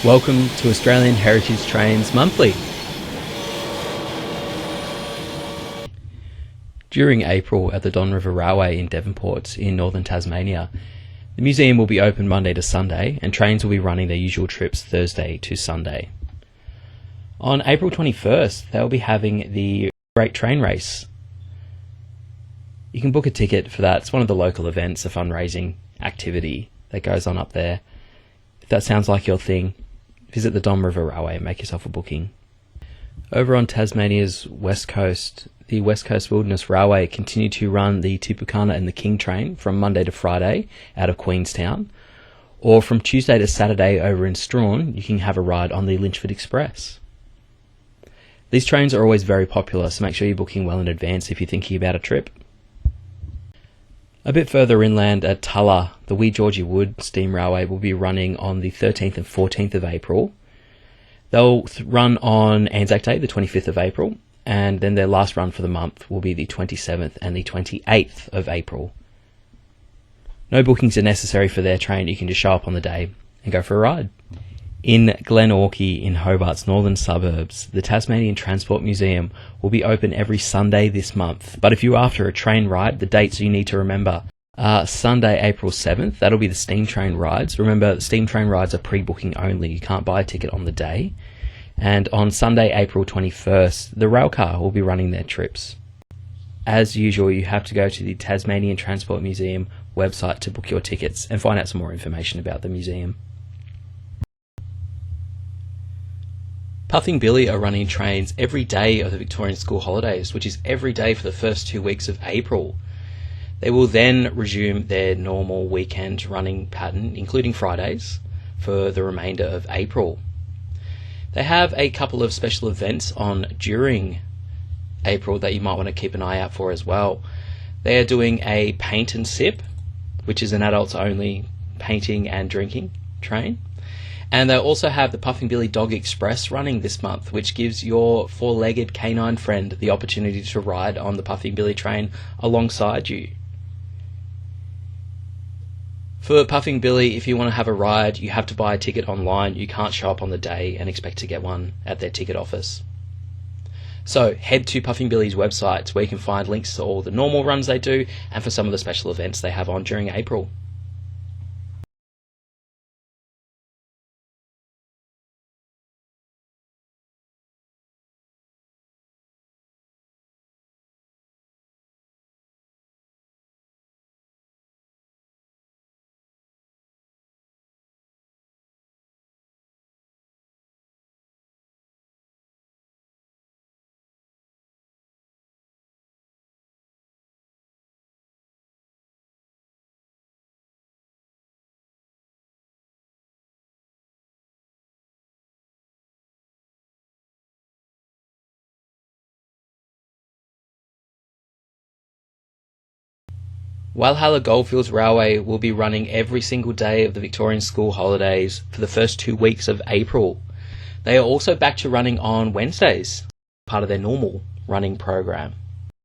Welcome to Australian Heritage Trains Monthly. During April at the Don River Railway in Devonport in northern Tasmania, the museum will be open Monday to Sunday and trains will be running their usual trips Thursday to Sunday. On April 21st, they'll be having the Great Train Race. You can book a ticket for that. It's one of the local events, a fundraising activity that goes on up there. If that sounds like your thing, visit the Don River Railway and make yourself a booking. Over on Tasmania's west coast, the West Coast Wilderness Railway continue to run the Tupukana and the King train from Monday to Friday out of Queenstown, or from Tuesday to Saturday over in Strahan, you can have a ride on the Lynchford Express. These trains are always very popular, so make sure you're booking well in advance if you're thinking about a trip. A bit further inland at Tulla, the Wee Georgie Wood Steam Railway will be running on the 13th and 14th of April. They'll run on Anzac Day, the 25th of April, and then their last run for the month will be the 27th and the 28th of April. No bookings are necessary for their train. You can just show up on the day and go for a ride. In Glenorchy in Hobart's northern suburbs, the Tasmanian Transport Museum will be open every Sunday this month. But if you're after a train ride, the dates you need to remember are Sunday, April 7th. That'll be the steam train rides. Remember, steam train rides are pre-booking only. You can't buy a ticket on the day. And on Sunday, April 21st, the railcar will be running their trips. As usual, you have to go to the Tasmanian Transport Museum website to book your tickets and find out some more information about the museum. Puffing Billy are running trains every day of the Victorian school holidays, which is every day for the first 2 weeks of April. They will then resume their normal weekend running pattern, including Fridays, for the remainder of April. They have a couple of special events on during April that you might want to keep an eye out for as well. They are doing a paint and sip, which is an adults only painting and drinking train. And they also have the Puffing Billy Dog Express running this month, which gives your four-legged canine friend the opportunity to ride on the Puffing Billy train alongside you. For Puffing Billy, if you want to have a ride, you have to buy a ticket online. You can't show up on the day and expect to get one at their ticket office. So head to Puffing Billy's website where you can find links to all the normal runs they do and for some of the special events they have on during April. Walhalla Goldfields Railway will be running every single day of the Victorian school holidays for the first 2 weeks of April. They are also back to running on Wednesdays, part of their normal running program.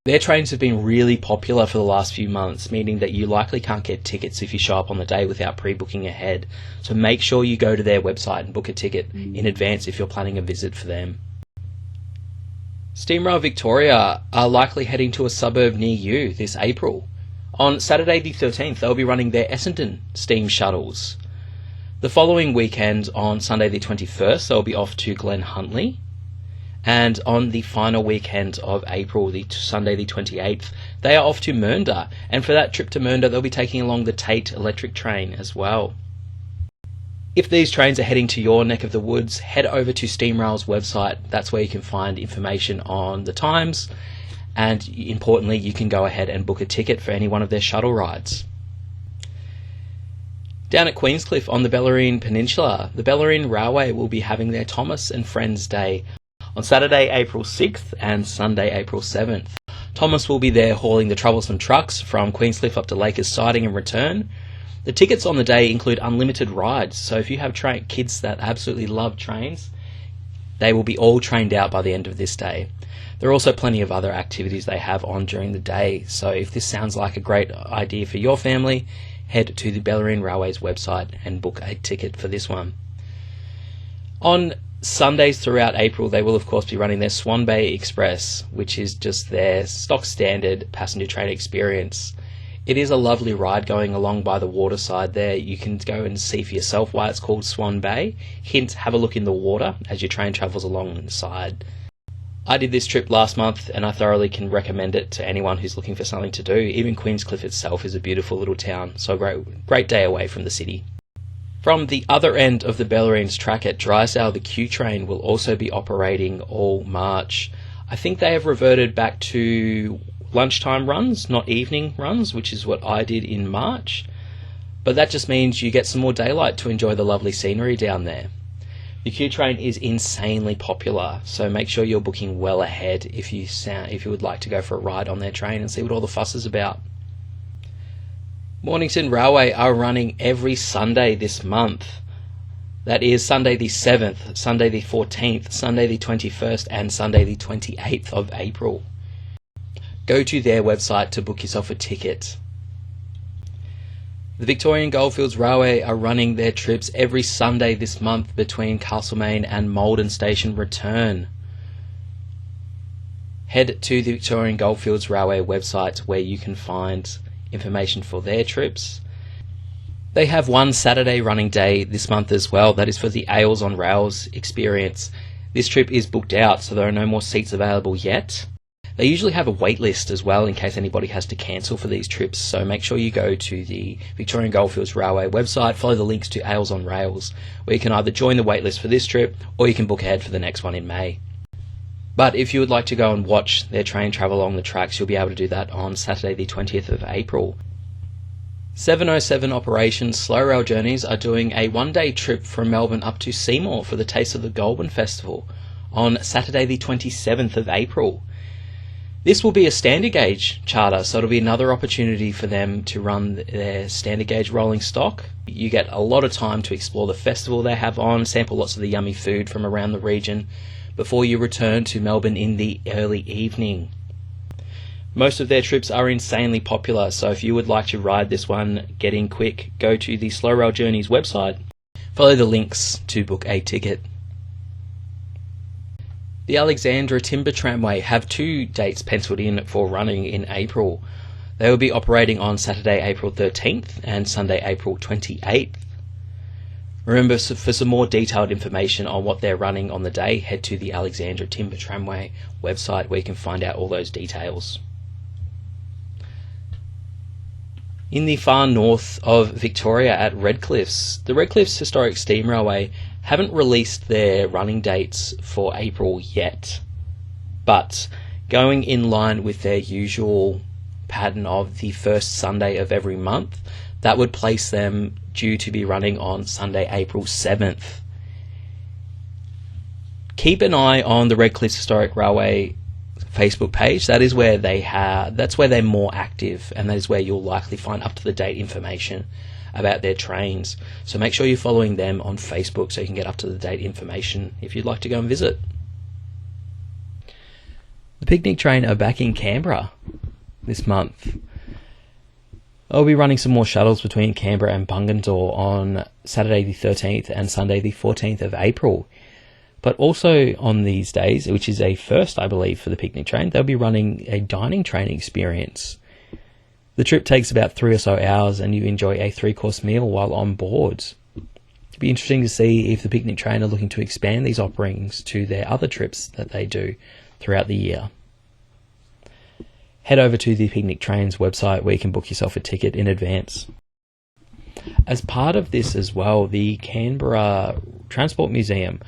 Their trains have been really popular for the last few months, meaning that you likely can't get tickets if you show up on the day without pre-booking ahead. So make sure you go to their website and book a ticket in advance if you're planning a visit for them. SteamRail Victoria are likely heading to a suburb near you this April. On Saturday the 13th, they'll be running their Essendon steam shuttles. The following weekend, on Sunday the 21st, they'll be off to Glen Huntly. And on the final weekend of April, the Sunday the 28th, they are off to Mernda. And for that trip to Mernda, they'll be taking along the Tate electric train as well. If these trains are heading to your neck of the woods, head over to SteamRail's website. That's where you can find information on the times. And importantly, you can go ahead and book a ticket for any one of their shuttle rides. Down at Queenscliff on the Bellarine Peninsula, the Bellarine Railway will be having their Thomas and Friends Day on Saturday, April 6th and Sunday, April 7th. Thomas will be there hauling the troublesome trucks from Queenscliff up to Lakers Siding and return. The tickets on the day include unlimited rides, so if you have kids that absolutely love trains, they will be all trained out by the end of this day. There are also plenty of other activities they have on during the day, so if this sounds like a great idea for your family, head to the Bellarine Railway's website and book a ticket for this one. On Sundays throughout April, they will of course be running their Swan Bay Express, which is just their stock standard passenger train experience. It is a lovely ride going along by the waterside there. You can go and see for yourself why it's called Swan Bay. Hint, have a look in the water as your train travels along the side. I did this trip last month and I thoroughly can recommend it to anyone who's looking for something to do. Even Queenscliff itself is a beautiful little town, so a great day away from the city. From the other end of the Bellarines track at Drysdale, the Q train will also be operating all March. I think they have reverted back to lunchtime runs, not evening runs, which is what I did in March. But that just means you get some more daylight to enjoy the lovely scenery down there. The Q train is insanely popular, so make sure you're booking well ahead if you would like to go for a ride on their train and see what all the fuss is about. Mornington Railway are running every Sunday this month. That is Sunday the 7th, Sunday the 14th, Sunday the 21st and Sunday the 28th of April. Go to their website to book yourself a ticket. The Victorian Goldfields Railway are running their trips every Sunday this month between Castlemaine and Maldon Station return. Head to the Victorian Goldfields Railway website where you can find information for their trips. They have one Saturday running day this month as well. That is for the Ales on Rails experience. This trip is booked out, so there are no more seats available yet. They usually have a wait list as well in case anybody has to cancel for these trips, so make sure you go to the Victorian Goldfields Railway website, follow the links to Ales on Rails, where you can either join the wait list for this trip or you can book ahead for the next one in May. But if you would like to go and watch their train travel along the tracks, you'll be able to do that on Saturday the 20th of April. 707 Operations Slow Rail Journeys are doing a one-day trip from Melbourne up to Seymour for the Taste of the Goulburn Festival on Saturday the 27th of April. This will be a standard gauge charter, so it'll be another opportunity for them to run their standard gauge rolling stock. You get a lot of time to explore the festival they have on, sample lots of the yummy food from around the region, before you return to Melbourne in the early evening. Most of their trips are insanely popular, so if you would like to ride this one, get in quick, go to the Slow Rail Journeys website, follow the links to book a ticket. The Alexandra Timber Tramway have two dates penciled in for running in April. They will be operating on Saturday, April 13th and Sunday, April 28th. Remember, for some more detailed information on what they're running on the day, head to the Alexandra Timber Tramway website where you can find out all those details. In the far north of Victoria at Redcliffs, the Redcliffs Historic Steam Railway haven't released their running dates for April yet, but going in line with their usual pattern of the first Sunday of every month, that would place them due to be running on Sunday, April 7th. Keep an eye on the Redcliffs Historic Railway Facebook page. That's where they're more active, and that is where you'll likely find up-to-the-date information about their trains. So make sure you're following them on Facebook so you can get up-to-the-date information if you'd like to go and visit. The Picnic Train are back in Canberra this month. I'll be running some more shuttles between Canberra and Bungendore on Saturday the 13th and Sunday the 14th of April. But also on these days, which is a first, I believe, for the Picnic Train, they'll be running a dining train experience. The trip takes about 3 or so hours and you enjoy a 3-course meal while on board. It'd be interesting to see if the Picnic Train are looking to expand these offerings to their other trips that they do throughout the year. Head over to the Picnic Train's website where you can book yourself a ticket in advance. As part of this as well, the Canberra Transport Museum,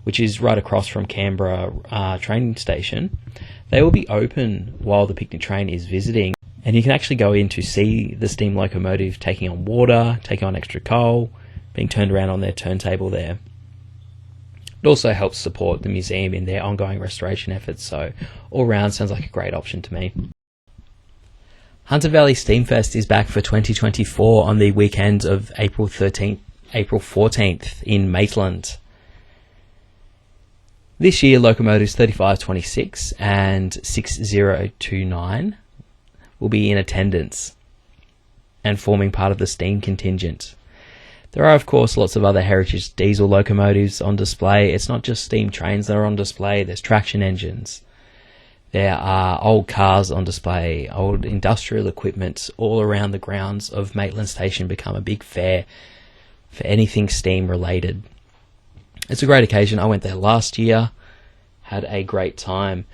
which is right across from Canberra train station, they will be open while the Picnic Train is visiting, and you can actually go in to see the steam locomotive taking on water, taking on extra coal, being turned around on their turntable there. It also helps support the museum in their ongoing restoration efforts, so all round sounds like a great option to me. Hunter Valley Steamfest is back for 2024 on the weekend of April 13th, April 14th in Maitland. This year, locomotives 3526 and 6029 will be in attendance and forming part of the steam contingent. There are, of course, lots of other heritage diesel locomotives on display. It's not just steam trains that are on display, there's traction engines. There are old cars on display, old industrial equipment. All around the grounds of Maitland Station become a big fair for anything steam related. It's a great occasion. I went there last year, had a great time.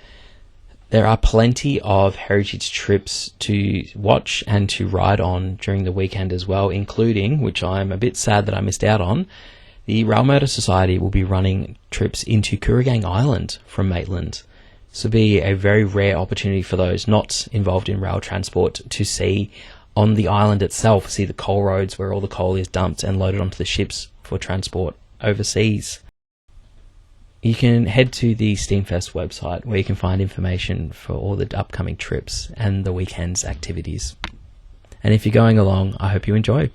There are plenty of heritage trips to watch and to ride on during the weekend as well, including, which I'm a bit sad that I missed out on, the Rail Motor Society will be running trips into Kooragang Island from Maitland. This will be a very rare opportunity for those not involved in rail transport to see on the island itself, see the coal roads where all the coal is dumped and loaded onto the ships for transport overseas. You can head to the Steamfest website where you can find information for all the upcoming trips and the weekend's activities. And if you're going along, I hope you enjoy.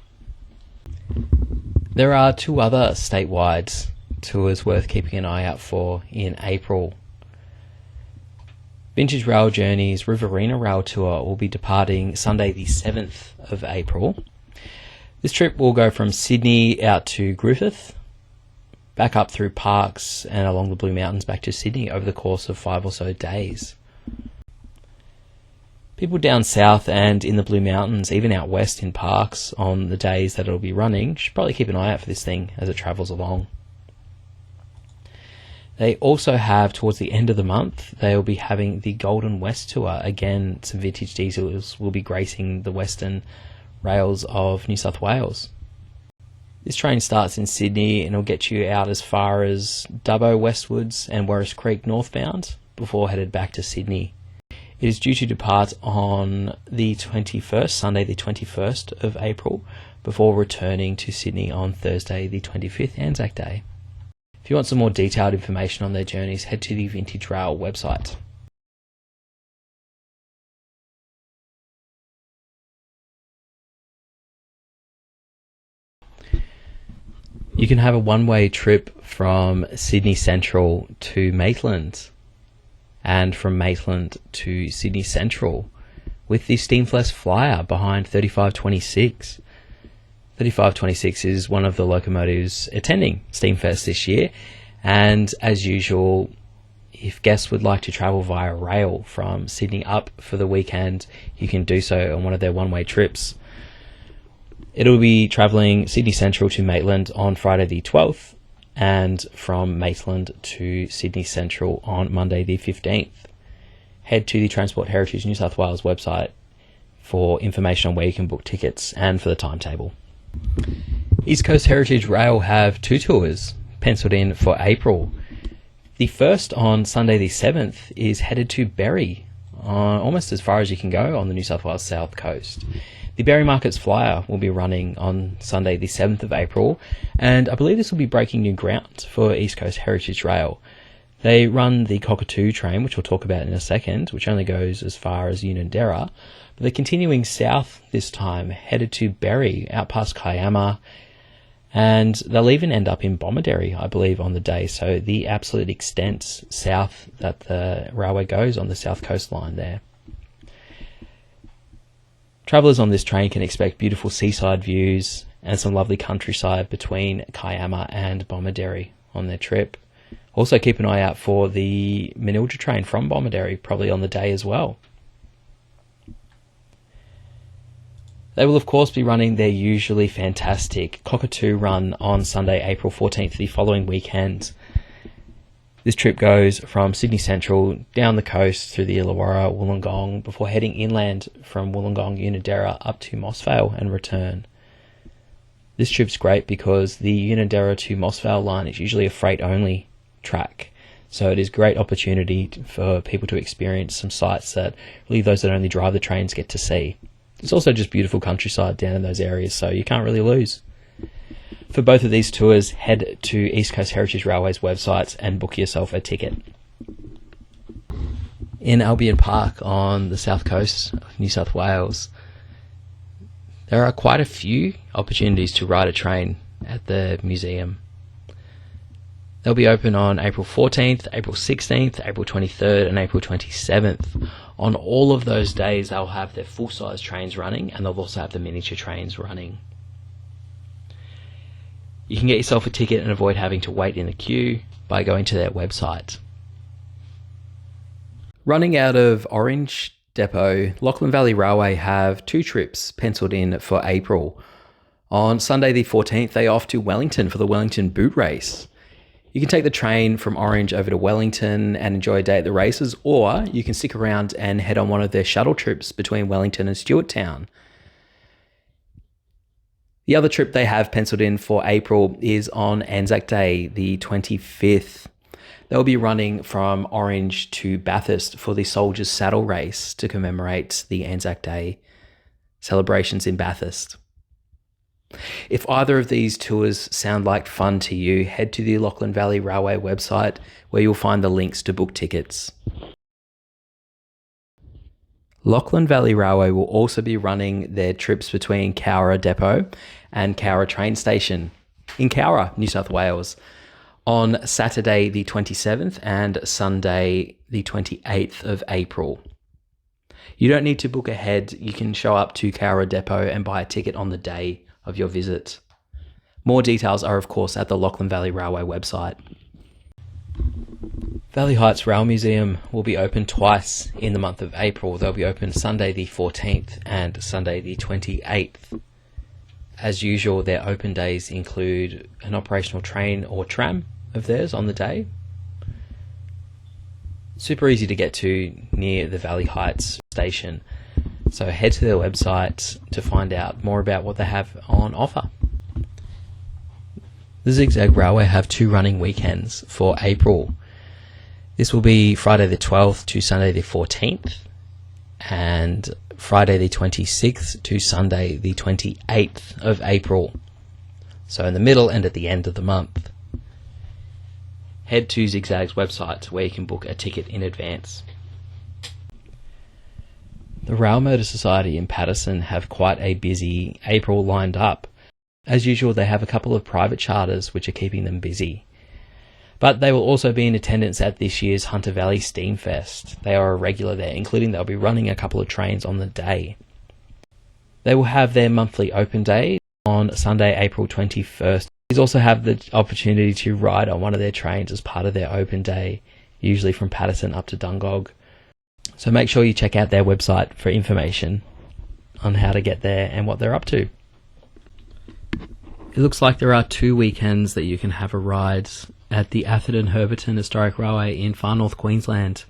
There are 2 other statewide tours worth keeping an eye out for in April. Vintage Rail Journeys Riverina Rail Tour will be departing Sunday the 7th of April. This trip will go from Sydney out to Griffith, back up through Parkes and along the Blue Mountains back to Sydney over the course of 5 or so days. People down south and in the Blue Mountains, even out west in Parkes on the days that it'll be running, should probably keep an eye out for this thing as it travels along. They also have, towards the end of the month, they will be having the Golden West Tour. Again, some vintage diesels will be gracing the western rails of New South Wales. This train starts in Sydney and it'll get you out as far as Dubbo westwards and Werris Creek northbound before headed back to Sydney. It is due to depart on the 21st, Sunday the 21st of April, before returning to Sydney on Thursday the 25th, Anzac Day. If you want some more detailed information on their journeys, head to the Vintage Rail website. You can have a one-way trip from Sydney Central to Maitland and from Maitland to Sydney Central with the Steamfest Flyer behind 3526. 3526 is one of the locomotives attending Steamfest this year, and as usual, if guests would like to travel via rail from Sydney up for the weekend, you can do so on one of their one-way trips. It'll be travelling Sydney Central to Maitland on Friday the 12th and from Maitland to Sydney Central on Monday the 15th. Head to the Transport Heritage New South Wales website for information on where you can book tickets and for the timetable. East Coast Heritage Rail have 2 tours penciled in for April. The first on Sunday the 7th is headed to Berry, almost as far as you can go on the New South Wales south coast. The Berry Markets Flyer will be running on Sunday the 7th of April, and I believe this will be breaking new ground for East Coast Heritage Rail. They run the Cockatoo train, which we'll talk about in a second, which only goes as far as Unanderra, but they're continuing south this time, headed to Berry, out past Kiama, and they'll even end up in Bomaderry, I believe, on the day, so the absolute extent south that the railway goes on the south coastline there. Travellers on this train can expect beautiful seaside views and some lovely countryside between Kiama and Bomaderry on their trip. Also keep an eye out for the Manildra train from Bomaderry, probably on the day as well. They will of course be running their usually fantastic Cockatoo run on Sunday, April 14th, the following weekend. This trip goes from Sydney Central down the coast through the Illawarra, Wollongong, before heading inland from Wollongong, Unanderra up to Mossvale and return. This trip's great because the Unanderra to Mossvale line is usually a freight-only track, so it is a great opportunity for people to experience some sights that really those that only drive the trains get to see. It's also just beautiful countryside down in those areas, so you can't really lose. For both of these tours, head to East Coast Heritage Railway's websites and book yourself a ticket. In Albion Park on the south coast of New South Wales, there are quite a few opportunities to ride a train at the museum. They'll be open on April 14th, April 16th, April 23rd and April 27th. On all of those days, they'll have their full-size trains running, and they'll also have the miniature trains running. You can get yourself a ticket and avoid having to wait in the queue by going to their website. Running out of Orange Depot, Lachlan Valley Railway have 2 trips penciled in for April. On Sunday the 14th, they're off to Wellington for the Wellington Boot Race. You can take the train from Orange over to Wellington and enjoy a day at the races, or you can stick around and head on one of their shuttle trips between Wellington and Stewarttown. The other trip they have penciled in for April is on Anzac Day, the 25th. They'll be running from Orange to Bathurst for the Soldiers Saddle Race to commemorate the Anzac Day celebrations in Bathurst. If either of these tours sound like fun to you, head to the Lachlan Valley Railway website where you'll find the links to book tickets. Lachlan Valley Railway will also be running their trips between Cowra Depot and Cowra Train Station in Cowra, New South Wales, on Saturday the 27th and Sunday the 28th of April. You don't need to book ahead. You can show up to Cowra Depot and buy a ticket on the day of your visit. More details are, of course, at the Lachlan Valley Railway website. Valley Heights Rail Museum will be open twice in the month of April. They'll be open Sunday the 14th and Sunday the 28th. As usual, their open days include an operational train or tram of theirs on the day. Super easy to get to near the Valley Heights station. So head to their website to find out more about what they have on offer. The Zigzag Railway have 2 running weekends for April. This will be Friday the 12th to Sunday the 14th and Friday the 26th to Sunday the 28th of April. So in the middle and at the end of the month. Head to Zigzag's website where you can book a ticket in advance. The Rail Motor Society in Paterson have quite a busy April lined up. As usual, they have a couple of private charters which are keeping them busy. But they will also be in attendance at this year's Hunter Valley Steamfest. They are a regular there, including they'll be running a couple of trains on the day. They will have their monthly open day on Sunday, April 21st. These also have the opportunity to ride on one of their trains as part of their open day, usually from Paterson up to Dungog. So make sure you check out their website for information on how to get there and what they're up to. It looks like there are 2 weekends that you can have a ride at the Atherton Herberton Historic Railway in far north Queensland.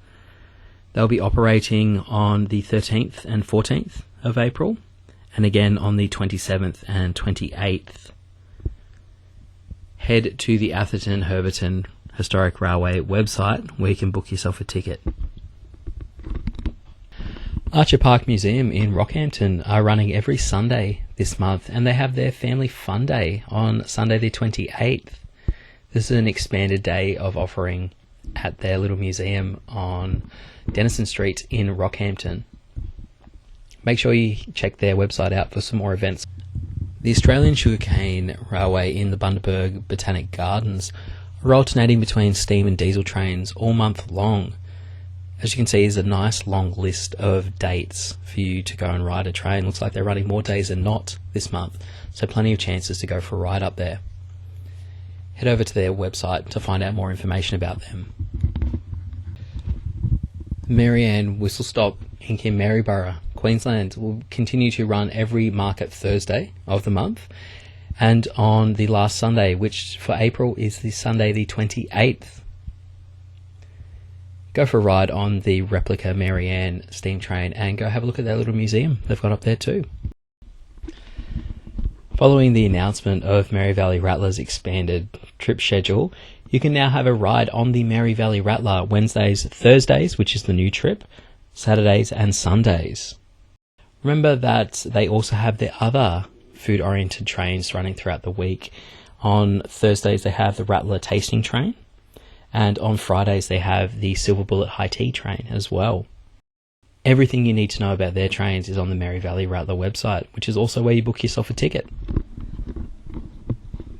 They'll be operating on the 13th and 14th of April, and again on the 27th and 28th. Head to the Atherton Herberton Historic Railway website where you can book yourself a ticket. Archer Park Museum in Rockhampton are running every Sunday this month, and they have their Family Fun Day on Sunday the 28th. This is an expanded day of offering at their little museum on Denison Street in Rockhampton. Make sure you check their website out for some more events. The Australian Sugarcane Railway in the Bundaberg Botanic Gardens are alternating between steam and diesel trains all month long. As you can see, is a nice long list of dates for you to go and ride a train. Looks like they're running more days than not this month, so plenty of chances to go for a ride up there. Head over to their website to find out more information about them. Marianne Whistle Stop Inc in Maryborough, Queensland will continue to run every market Thursday of the month and on the last Sunday, which for April is the Sunday the 28th. Go for a ride on the replica Marianne steam train and go have a look at their little museum they've got up there too. Following the announcement of Mary Valley Rattler's expanded trip schedule, you can now have a ride on the Mary Valley Rattler Wednesdays, Thursdays, which is the new trip, Saturdays and Sundays. Remember that they also have their other food-oriented trains running throughout the week. On Thursdays they have the Rattler tasting train, and on Fridays they have the Silver Bullet High Tea train as well. Everything you need to know about their trains is on the Mary Valley Rattler website, which is also where you book yourself a ticket.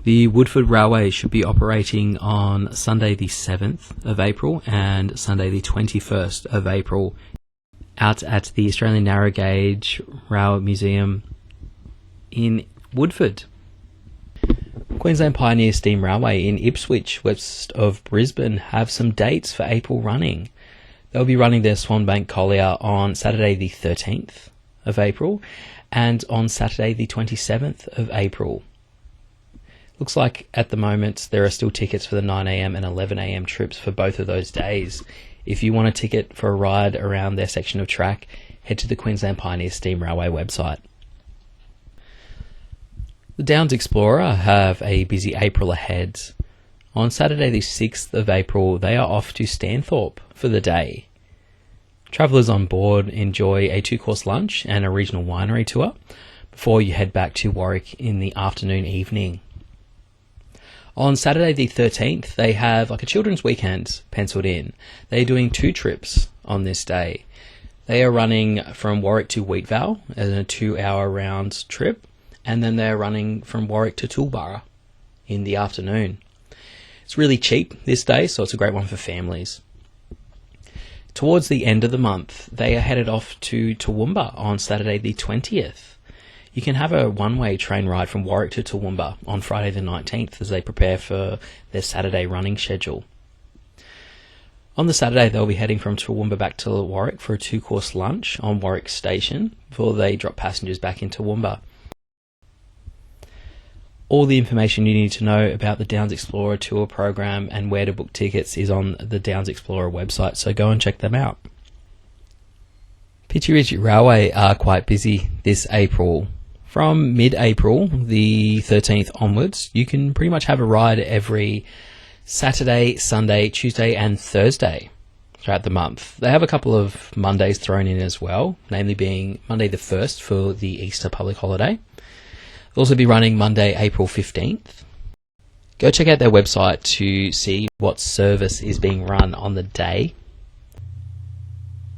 The Woodford Railway should be operating on Sunday the 7th of April and Sunday the 21st of April out at the Australian Narrow Gauge Rail Museum in Woodford. Queensland Pioneer Steam Railway in Ipswich, west of Brisbane, have some dates for April running. They'll be running their Swanbank Collier on Saturday the 13th of April and on Saturday the 27th of April. Looks like at the moment there are still tickets for the 9am and 11am trips for both of those days. If you want a ticket for a ride around their section of track, head to the Queensland Pioneer Steam Railway website. The Downs Explorer have a busy April ahead. On Saturday the 6th of April, they are off to Stanthorpe for the day. Travellers on board enjoy a 2-course lunch and a regional winery tour before you head back to Warwick in the afternoon evening. On Saturday the 13th, they have like a children's weekend penciled in. They're doing 2 trips on this day. They are running from Warwick to Wheatvale as a 2-hour round trip, and then they're running from Warwick to Toowoomba in the afternoon. It's really cheap this day, so it's a great one for families. Towards the end of the month, they are headed off to Toowoomba on Saturday the 20th. You can have a one-way train ride from Warwick to Toowoomba on Friday the 19th as they prepare for their Saturday running schedule. On the Saturday, they'll be heading from Toowoomba back to Warwick for a 2-course lunch on Warwick Station before they drop passengers back in Toowoomba. All the information you need to know about the Downs Explorer tour program and where to book tickets is on the Downs Explorer website, so go and check them out. Pitchie Ridge Railway are quite busy this April. From mid-April, the 13th onwards, you can pretty much have a ride every Saturday, Sunday, Tuesday and Thursday throughout the month. They have a couple of Mondays thrown in as well, namely being Monday the 1st for the Easter public holiday. They'll also be running Monday, April 15th. Go check out their website to see what service is being run on the day.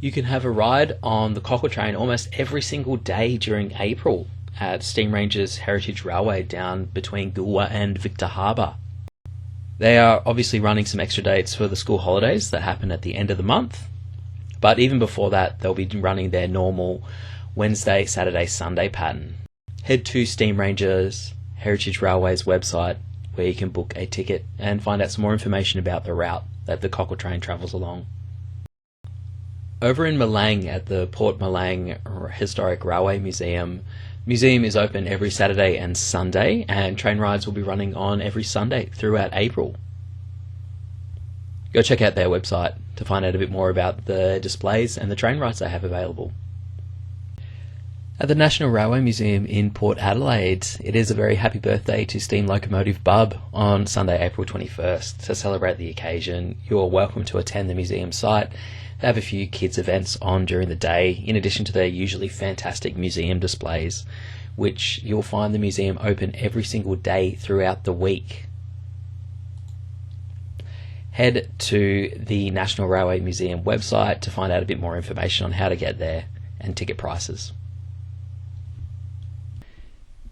You can have a ride on the Cockle train almost every single day during April at Steam Rangers Heritage Railway down between Goolwa and Victor Harbour. They are obviously running some extra dates for the school holidays that happen at the end of the month, but even before that they'll be running their normal Wednesday, Saturday, Sunday pattern. Head to Steam Rangers Heritage Railway's website where you can book a ticket and find out some more information about the route that the Cockle train travels along. Over in Malang at the Port Malang Historic Railway Museum, the museum is open every Saturday and Sunday, and train rides will be running on every Sunday throughout April. Go check out their website to find out a bit more about the displays and the train rides they have available. At the National Railway Museum in Port Adelaide, it is a very happy birthday to Steam Locomotive Bub on Sunday, April 21st. To celebrate the occasion, you're welcome to attend the museum site. They have a few kids events on during the day, in addition to their usually fantastic museum displays, which you'll find the museum open every single day throughout the week. Head to the National Railway Museum website to find out a bit more information on how to get there and ticket prices.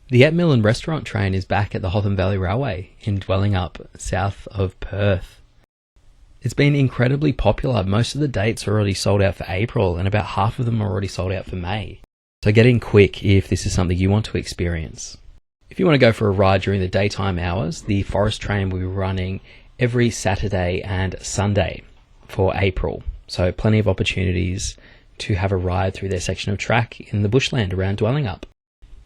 The Atmillan restaurant train is back at the Hotham Valley Railway in Dwellingup, south of Perth. It's been incredibly popular. Most of the dates are already sold out for April and about half of them are already sold out for May. So get in quick if this is something you want to experience. If you want to go for a ride during the daytime hours, the Forest train will be running every Saturday and Sunday for April. So plenty of opportunities to have a ride through their section of track in the bushland around Dwellingup.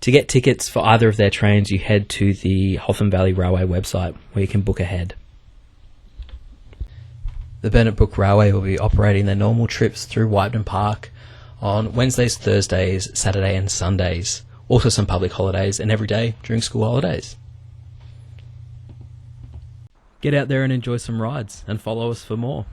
To get tickets for either of their trains, you head to the Hotham Valley Railway website where you can book ahead. The Bennett Brook Railway will be operating their normal trips through Whiteman Park on Wednesdays, Thursdays, Saturday and Sundays. Also some public holidays and every day during school holidays. Get out there and enjoy some rides and follow us for more.